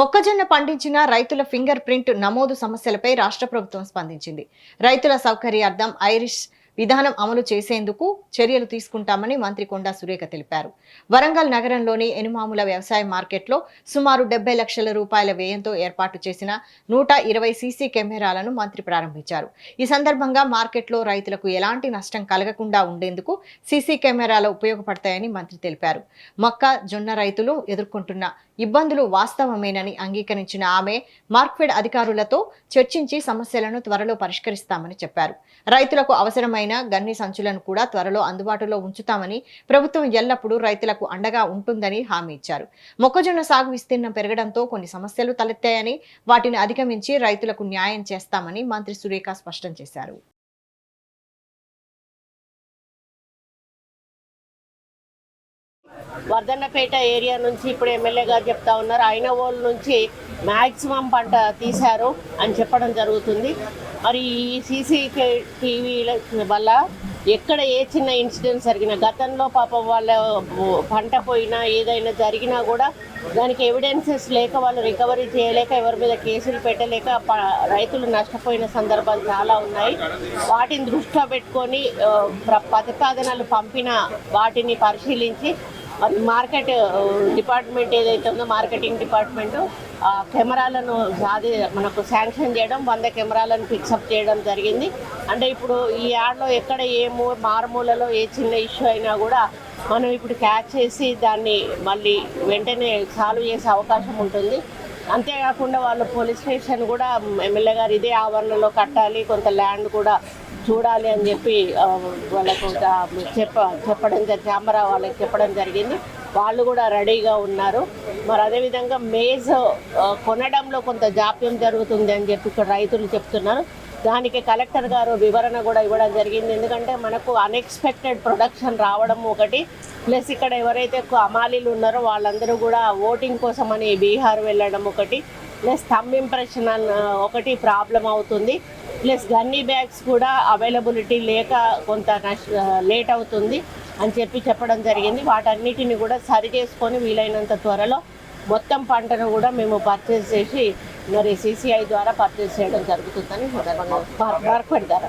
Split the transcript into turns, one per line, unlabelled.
మొక్కజొన్న పండించిన రైతుల ఫింగర్ ప్రింట్ నమోదు సమస్యలపై రాష్ట్ర ప్రభుత్వం స్పందించింది. రైతుల సౌకర్యార్థం ఐరిష్ విధానం అమలు చేసేందుకు చర్యలు తీసుకుంటామని మంత్రి కొండా సురేఖ తెలిపారు. వరంగల్ నగరంలోని ఎనుమాముల వ్యవసాయ మార్కెట్లో సుమారు 70 లక్షల రూపాయల వ్యయంతో ఏర్పాటు చేసిన 120 సీసీ కెమెరాలను మంత్రి ప్రారంభించారు. ఈ సందర్భంగా మార్కెట్లో రైతులకు ఎలాంటి నష్టం కలగకుండా ఉండేందుకు సీసీ కెమెరాలు ఉపయోగపడతాయని మంత్రి తెలిపారు. మొక్కజొన్న రైతులు ఎదుర్కొంటున్న ఇబ్బందులు వాస్తవమేనని అంగీకరించిన ఆమె మార్క్ఫెడ్ అధికారులతో చర్చించి సమస్యలను త్వరలో పరిష్కరిస్తామని చెప్పారు. రైతులకు అవసరమైన గన్ని సంచులను కూడా త్వరలో అందుబాటులో ఉంచుతామని, ప్రభుత్వం ఎల్లప్పుడూ రైతులకు అండగా ఉంటుందని హామీ ఇచ్చారు. మొక్కజొన్న సాగు విస్తీర్ణం పెరగడంతో కొన్ని సమస్యలు తలెత్తాయని, వాటిని అధిగమించి రైతులకు న్యాయం చేస్తామని మంత్రి సురేఖ స్పష్టం చేశారు.
వర్ధన్నపేట ఏరియా నుంచి ఇప్పుడు ఎమ్మెల్యే గారు చెప్తా ఉన్నారు, ఐనవోల్ నుంచి మ్యాక్సిమం పంట తీశారు అని చెప్పడం జరుగుతుంది. మరి ఈ సీసీటీవీల వల్ల ఎక్కడ ఏ చిన్న ఇన్సిడెంట్ జరిగినా, గతంలో పాపం వాళ్ళ పంట పోయినా ఏదైనా జరిగినా కూడా దానికి ఎవిడెన్సెస్ లేక వాళ్ళు రికవరీ చేయలేక, ఎవరి మీద కేసులు పెట్టలేక రైతులు నష్టపోయిన సందర్భాలు చాలా ఉన్నాయి. వాటిని దృష్టిలో పెట్టుకొని ప్రతిపాదనలు పంపిన వాటిని పరిశీలించి మార్కెట్ డిపార్ట్మెంట్ ఏదైతే ఉందో మార్కెటింగ్ డిపార్ట్మెంటు కెమెరాలను మనకు శాంక్షన్ చేయడం, 100 కెమెరాలను ఫిక్సప్ చేయడం జరిగింది. అంటే ఇప్పుడు ఈ యాడ్లో ఎక్కడ ఏ మారుమూలలో ఏ చిన్న ఇష్యూ అయినా కూడా మనం ఇప్పుడు క్యాచ్ చేసి దాన్ని మళ్ళీ వెంటనే సాల్వ్ చేసే అవకాశం ఉంటుంది. అంతేకాకుండా వాళ్ళు పోలీస్ స్టేషన్ కూడా ఎమ్మెల్యే గారు ఇదే ఆవరణలో కట్టాలి, కొంత ల్యాండ్ కూడా చూడాలి అని చెప్పి వాళ్ళకు చెప్పడం కెమెరా వాళ్ళకి చెప్పడం జరిగింది. వాళ్ళు కూడా రెడీగా ఉన్నారు. మరి అదేవిధంగా మేజ్ కొనడంలో కొంత జాప్యం జరుగుతుంది అని చెప్పి ఇక్కడ రైతులు చెప్తున్నారు. దానికి కలెక్టర్ గారు వివరణ కూడా ఇవ్వడం జరిగింది. ఎందుకంటే మనకు అన్ఎక్స్పెక్టెడ్ ప్రొడక్షన్ రావడం ఒకటి, ప్లస్ ఇక్కడ ఎవరైతే అమాలీలు ఉన్నారో వాళ్ళందరూ కూడా ఓటింగ్ కోసం అని బీహార్ వెళ్ళడం ఒకటి, ప్లస్ థంబ్ ఇంప్రెషన్ ఒకటి ప్రాబ్లం అవుతుంది, ప్లస్ గన్నీ బ్యాగ్స్ కూడా అవైలబిలిటీ లేక కొంత లేట్ అవుతుంది అని చెప్పడం జరిగింది. వాటన్నిటిని కూడా సరి చేసుకొని వీలైనంత త్వరలో మొత్తం పంటను కూడా మేము పర్చేస్ చేసి మరి CCI ద్వారా పర్చేస్ చేయడం జరుగుతుందని మార్కెట్ ద్వారా